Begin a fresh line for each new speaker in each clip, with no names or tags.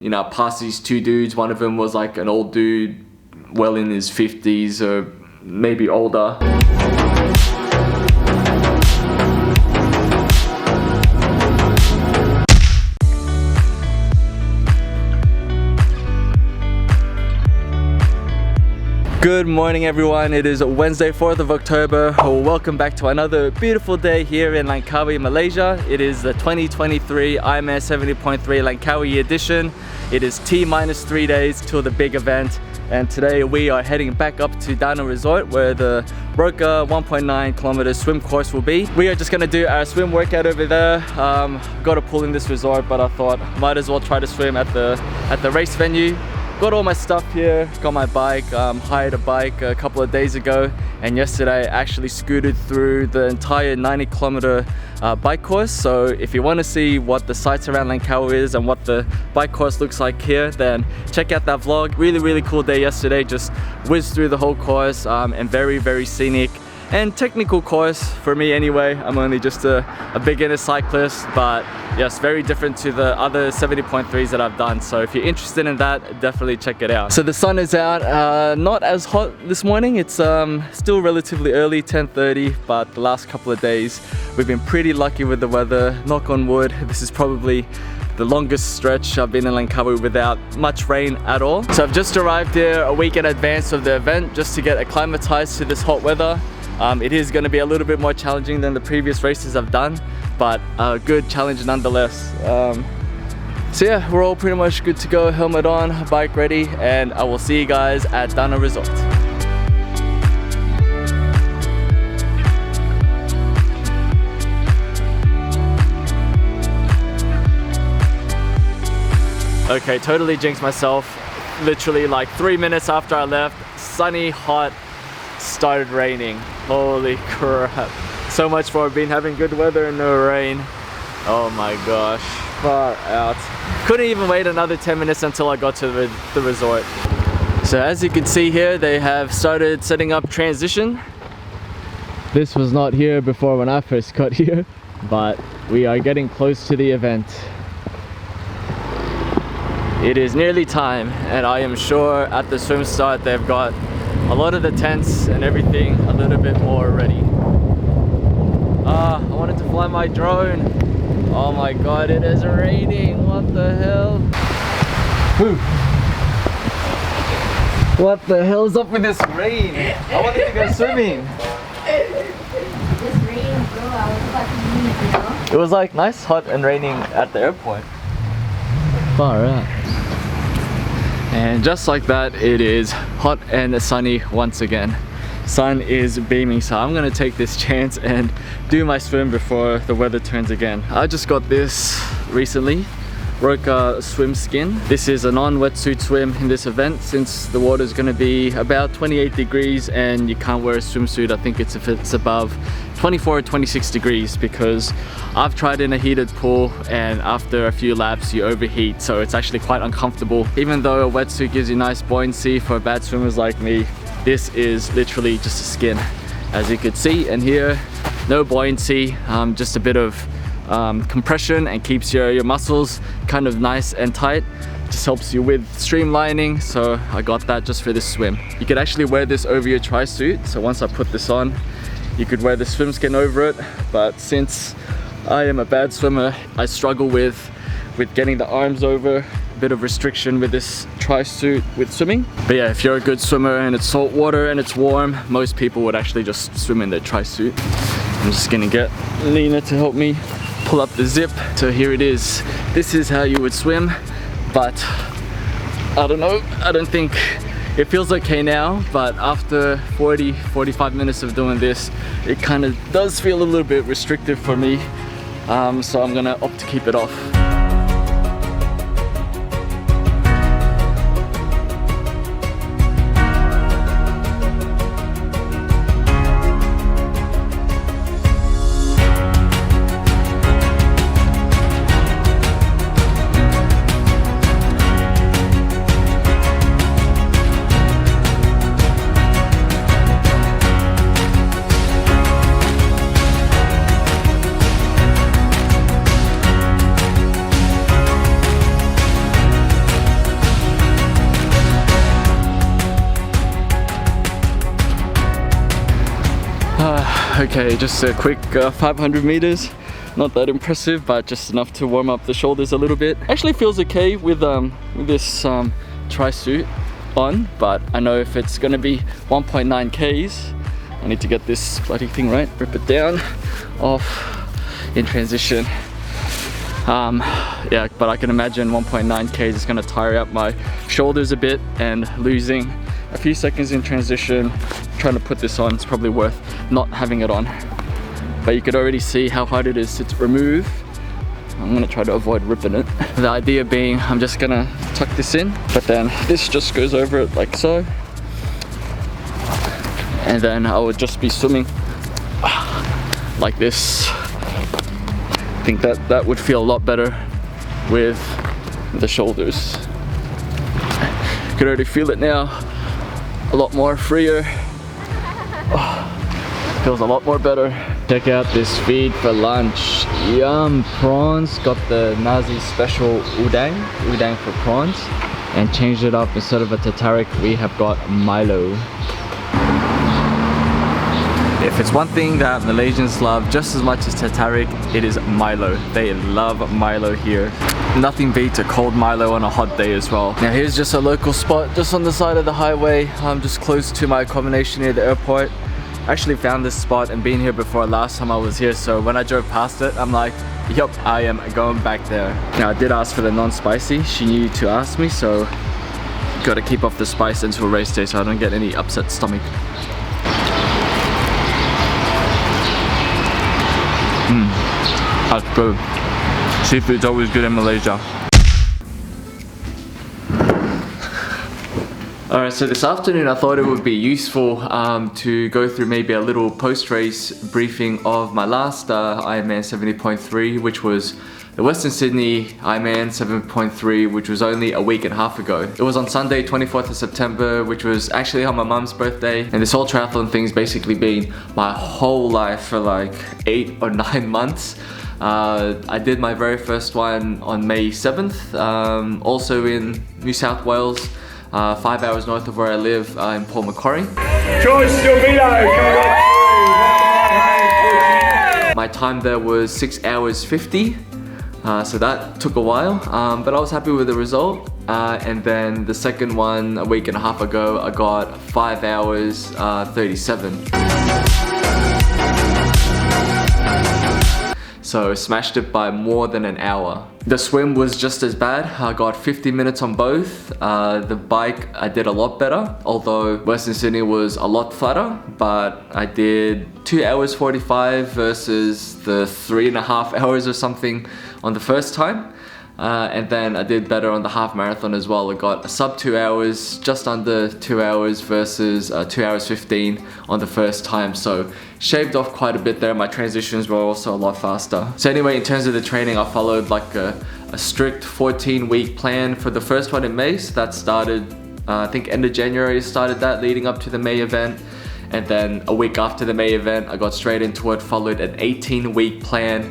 You know, I passed these two dudes. One of them was like an old dude, well in his 50s or maybe older. Good morning everyone, it is Wednesday 4th of October. Welcome back to another beautiful day here in Langkawi, Malaysia. It is the 2023 IRONMAN 70.3 Langkawi edition. It is T-3 days till the big event, and today we are heading back up to Danau Resort where the Roka 1.9 kilometer swim course will be. We are just going to do our swim workout over there. Got a pool in this resort, but I thought might as well try to swim at the race venue. Got all my stuff here, got my bike, hired a bike a couple of days ago, and yesterday I actually scooted through the entire 90-kilometer bike course. So if you want to see what the sights around Langkawi is and what the bike course looks like here, then check out that vlog. Really cool day yesterday, just whizzed through the whole course, and very scenic and technical course for me anyway. I'm only just a beginner cyclist, but yes, very different to the other 70.3s that I've done. So if you're interested in that, definitely check it out. So the sun is out, not as hot this morning. It's still relatively early, 10:30, but the last couple of days we've been pretty lucky with the weather. Knock on wood, this is probably the longest stretch I've been in Langkawi without much rain at all. So I've just arrived here a week in advance of the event just to get acclimatized to this hot weather. It is going to be a little bit more challenging than the previous races I've done, but a good challenge nonetheless. So yeah, we're all pretty much good to go, helmet on, bike ready, and I will see you guys at Danau Resort. Okay, totally jinxed myself. Literally like 3 minutes after I left, sunny, hot, started raining. Holy crap. So much for being having good weather and no rain. Oh my gosh, far out. Couldn't even wait another 10 minutes until I got to the resort. So as you can see here, they have started setting up transition. This was not here before when I first got here, but we are getting close to the event. It is nearly time, and I am sure at the swim start they've got a lot of the tents and everything a little bit more ready. I wanted to fly my drone. Oh my god, it is raining. What the hell? Whew. What the hell is up with this rain? I wanted to go swimming.
This rain, bro. I was about to leave, you know?
It was like nice, hot and raining at the airport. Far out. And just like that, it is hot and sunny once again. Sun is beaming, so I'm gonna take this chance and do my swim before the weather turns again. I just got this recently, Roka swim skin. This is a non-wetsuit swim in this event, since the water is gonna be about 28 degrees and you can't wear a swimsuit. I think it's if it's above 24 or 26 degrees, because I've tried in a heated pool and after a few laps you overheat, so it's actually quite uncomfortable. Even though a wetsuit gives you nice buoyancy for bad swimmers like me, this is literally just a skin, as you can see. And here, no buoyancy, just a bit of compression, and keeps your muscles kind of nice and tight. Just helps you with streamlining, so I got that just for this swim. You could actually wear this over your tri-suit, so once I put this on, you could wear the swim skin over it, but since I am a bad swimmer, I struggle with getting the arms over. A bit of restriction with this tri-suit with swimming. But yeah, if you're a good swimmer and it's salt water and it's warm, most people would actually just swim in their tri-suit. I'm just gonna get Lena to help me pull up the zip. So here it is. This is how you would swim, but I don't know, I don't think it feels okay now, but after 40-45 minutes of doing this, it kind of does feel a little bit restrictive for me, so I'm gonna opt to keep it off. Okay, just a quick 500 meters. Not that impressive, but just enough to warm up the shoulders a little bit. Actually feels okay with this tri-suit on, but I know if it's gonna be 1.9 Ks, I need to get this bloody thing right, rip it down, off, in transition. Yeah, but I can imagine 1.9 Ks is gonna tire out my shoulders a bit, and losing a few seconds in transition trying to put this on, it's probably worth not having it on. But you could already see how hard it is to remove. I'm gonna try to avoid ripping it. The idea being I'm just gonna tuck this in, but then this just goes over it like so. And then I would just be swimming like this. I think that would feel a lot better with the shoulders. You can already feel it now. A lot more freer. Feels a lot more better. Check out this feed for lunch. Yum, prawns. Got the Nazi special udang for prawns, and changed it up. Instead of a tatarik, we have got Milo. If it's one thing that Malaysians love just as much as tatarik, it is Milo. They love Milo here. Nothing beats a cold Milo on a hot day as well. Now here's just a local spot just on the side of the highway. I'm just close to my accommodation near the airport. I actually found this spot and been here before last time I was here, so when I drove past it, I'm like, yup, I am going back there. Now I did ask for the non-spicy. She knew to ask me, so gotta keep off the spice until race day so I don't get any upset stomach. That's good. Seafood's always good in Malaysia. Alright, so this afternoon I thought it would be useful to go through maybe a little post-race briefing of my last Ironman 70.3, which was the Western Sydney Ironman 7.3, which was only a week and a half ago. It was on Sunday, 24th of September, which was actually on my mum's birthday. And this whole triathlon thing's basically been my whole life for like 8 or 9 months. I did my very first one on May 7th, also in New South Wales, 5 hours north of where I live in Port Macquarie. My time there was 6 hours 50. So that took a while, but I was happy with the result. And then the second one, a week and a half ago, I got 5 hours 37. So smashed it by more than an hour. The swim was just as bad. I got 50 minutes on both. The bike, I did a lot better, although Western Sydney was a lot flatter, but I did 2 hours 45 versus the 3.5 hours or something on the first time. And then I did better on the half marathon as well. I got a sub 2 hours, just under 2 hours versus 2 hours 15 on the first time. So shaved off quite a bit there. My transitions were also a lot faster. So anyway, in terms of the training, I followed like a strict 14-week plan for the first one in May. So that started, I think end of January started that, leading up to the May event. And then a week after the May event, I got straight into it, followed an 18-week plan.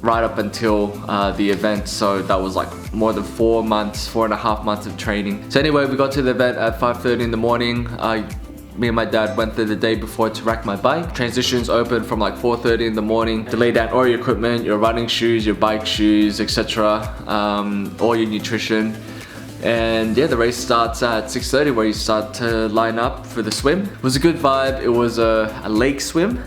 Right up until the event, so that was like more than 4.5 months of training. So anyway, we got to the event at 5:30 in the morning. Me and my dad went there the day before to rack my bike. Transitions opened from like 4:30 in the morning to lay down all your equipment, your running shoes, your bike shoes, etc. All your nutrition. And yeah, the race starts at 6:30 where you start to line up for the swim. It was a good vibe. It was a lake swim.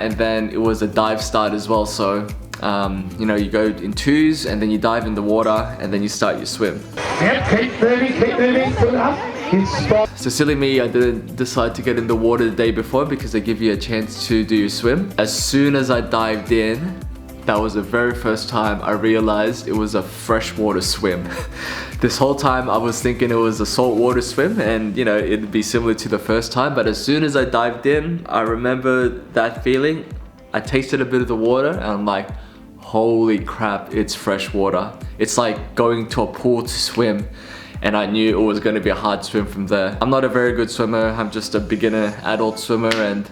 And then it was a dive start as well, so you know, you go in twos and then you dive in the water and then you start your swim.
Yep, keep moving, pull it up.
So silly me, I didn't decide to get in the water the day before because they give you a chance to do your swim. As soon as I dived in, that was the very first time I realized it was a freshwater swim. This whole time I was thinking it was a saltwater swim and you know, it'd be similar to the first time, but as soon as I dived in, I remember that feeling. I tasted a bit of the water and I'm like, holy crap, it's fresh water. It's like going to a pool to swim, and I knew it was going to be a hard swim from there. I'm not a very good swimmer, I'm just a beginner adult swimmer, and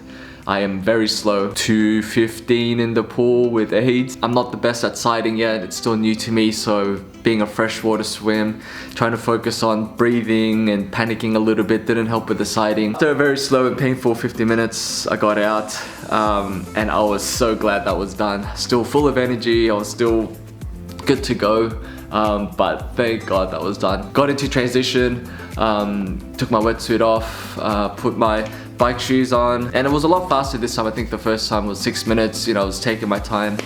I am very slow. 2:15 in the pool with aids. I'm not the best at sighting yet, it's still new to me, so being a freshwater swim, trying to focus on breathing and panicking a little bit didn't help with the sighting. After a very slow and painful 50 minutes, I got out and I was so glad that was done. Still full of energy, I was still good to go, but thank God that was done. Got into transition, took my wetsuit off, put my bike shoes on, and it was a lot faster this time. I think the first time was 6 minutes, you know, I was taking my time.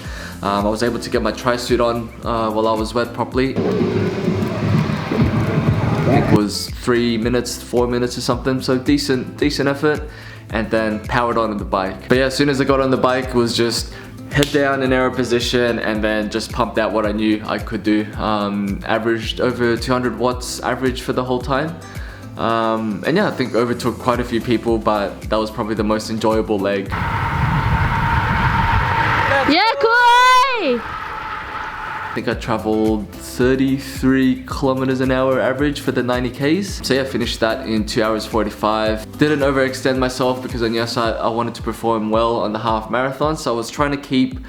I was able to get my tri-suit on while I was wet properly. It was 3 minutes, 4 minutes or something, so decent effort, and then powered on the bike. But yeah, as soon as I got on the bike, it was just head down in aero position and then just pumped out what I knew I could do. Averaged over 200 watts average for the whole time. And yeah, I think overtook quite a few people, but that was probably the most enjoyable leg.
Yeah, cool!
I think I traveled 33 kilometers an hour average for the 90 Ks. So yeah, finished that in 2 hours 45. Didn't overextend myself because on the other side, I wanted to perform well on the half marathon. So I was trying to keep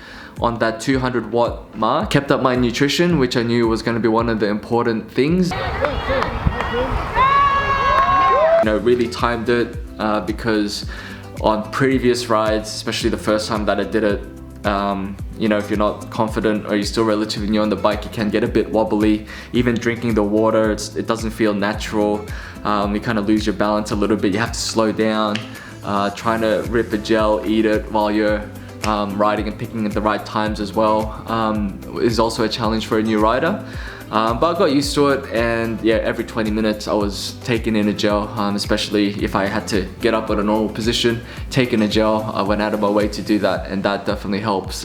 on that 200 watt mark. Kept up my nutrition, which I knew was going to be one of the important things. You know, really timed it because on previous rides, especially the first time that I did it, you know, if you're not confident or you're still relatively new on the bike, you can get a bit wobbly. Even drinking the water, it doesn't feel natural. You kind of lose your balance a little bit. You have to slow down. Trying to rip a gel, eat it while you're riding and picking at the right times as well is also a challenge for a new rider. But I got used to it, and yeah, every 20 minutes I was taking in a gel, especially if I had to get up at a normal position, taking a gel. I went out of my way to do that, and that definitely helps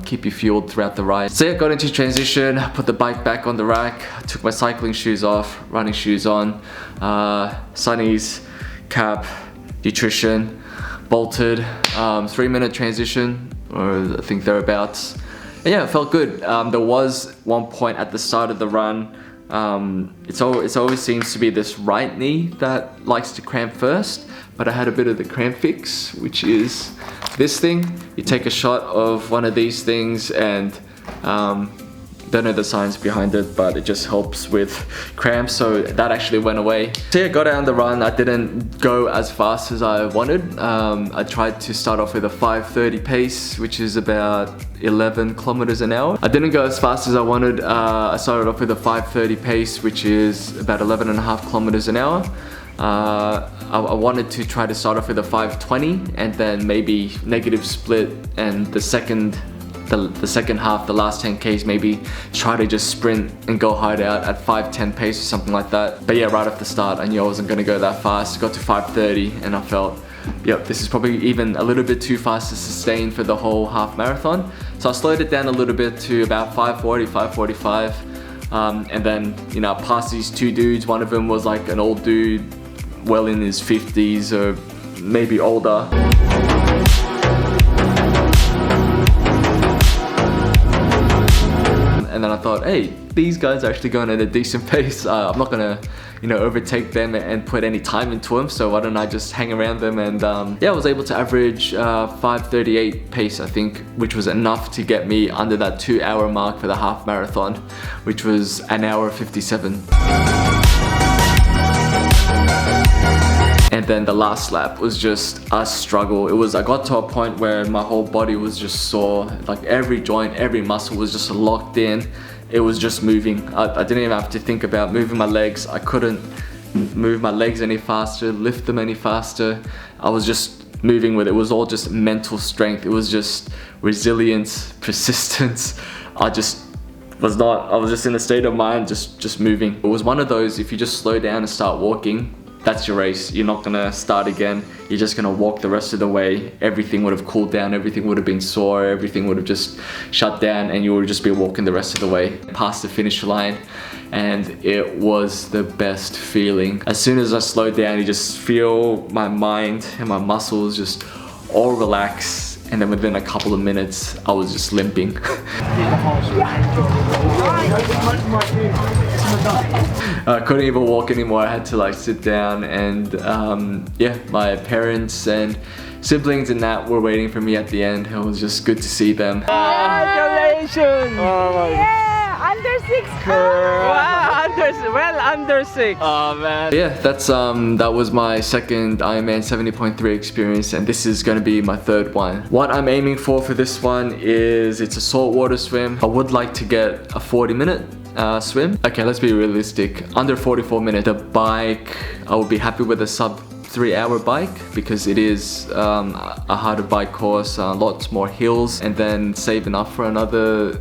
keep you fueled throughout the ride. So yeah, got into transition, put the bike back on the rack, took my cycling shoes off, running shoes on, sunnies, cap, nutrition, bolted, 3-minute transition, or I think thereabouts. And yeah, it felt good. There was one point at the start of the run, it always seems to be this right knee that likes to cramp first, but I had a bit of the cramp fix, which is this thing. You take a shot of one of these things and don't know the science behind it, but it just helps with cramps, so that actually went away. So yeah, got out on the run. I didn't go as fast as I wanted. I tried to start off with a 5:30 pace, which is about 11 kilometers an hour. I didn't go as fast as I wanted. I started off with a 5:30 pace, which is about 11.5 kilometers an hour. I wanted to try to start off with a 5:20 and then maybe negative split, and the second half, the last 10 Ks, maybe try to just sprint and go hard out at 5:10 pace or something like that. But yeah, right off the start, I knew I wasn't gonna go that fast. Got to 5:30 and I felt, yep, this is probably even a little bit too fast to sustain for the whole half marathon. So I slowed it down a little bit to about 5:40, 5:45. And then, you know, I passed these two dudes. One of them was like an old dude, well in his 50s or maybe older. And then I thought, hey, these guys are actually going at a decent pace. I'm not gonna, you know, overtake them and put any time into them, so why don't I just hang around them? And yeah, I was able to average 5:38 pace, I think, which was enough to get me under that 2 hour mark for the half marathon, which was 1 hour 57. And then the last lap was just a struggle. I got to a point where my whole body was just sore. Like every joint, every muscle was just locked in. It was just moving. I didn't even have to think about moving my legs. I couldn't move my legs any faster, lift them any faster. I was just moving with it. It was all just mental strength. It was just resilience, persistence. I was just in a state of mind, just moving. It was one of those, if you just slow down and start walking, that's your race. You're not gonna start again. You're just gonna walk the rest of the way. Everything would have cooled down, everything would have been sore, everything would have just shut down, and you would just be walking the rest of the way past the finish line. And it was the best feeling. As soon as I slowed down, you just feel my mind and my muscles just all relax, and then within a couple of minutes I was just limping. I couldn't even walk anymore. I had to like sit down, and yeah, my parents and siblings and that were waiting for me at the end. It was just good to see them.
Congratulations!
Yeah, under 6.
Wow, under 6.
Oh man. Yeah, that was my second Ironman 70.3 experience, and this is gonna be my third one. What I'm aiming for this one is it's a saltwater swim. I would like to get a 40-minute swim. Okay, let's be realistic. Under 44 minutes. The bike, I would be happy with a sub 3-hour bike because it is a harder bike course, lots more hills, and then save enough for another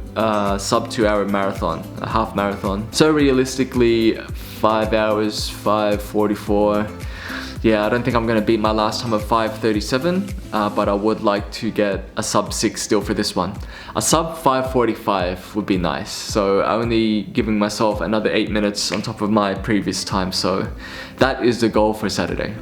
sub 2-hour marathon, a half marathon. So realistically, 5 hours, 5:44. Yeah, I don't think I'm gonna beat my last time of 5:37, but I would like to get a sub 6 still for this one. A sub 5:45 would be nice. So I'm only giving myself another 8 minutes on top of my previous time. So that is the goal for Saturday.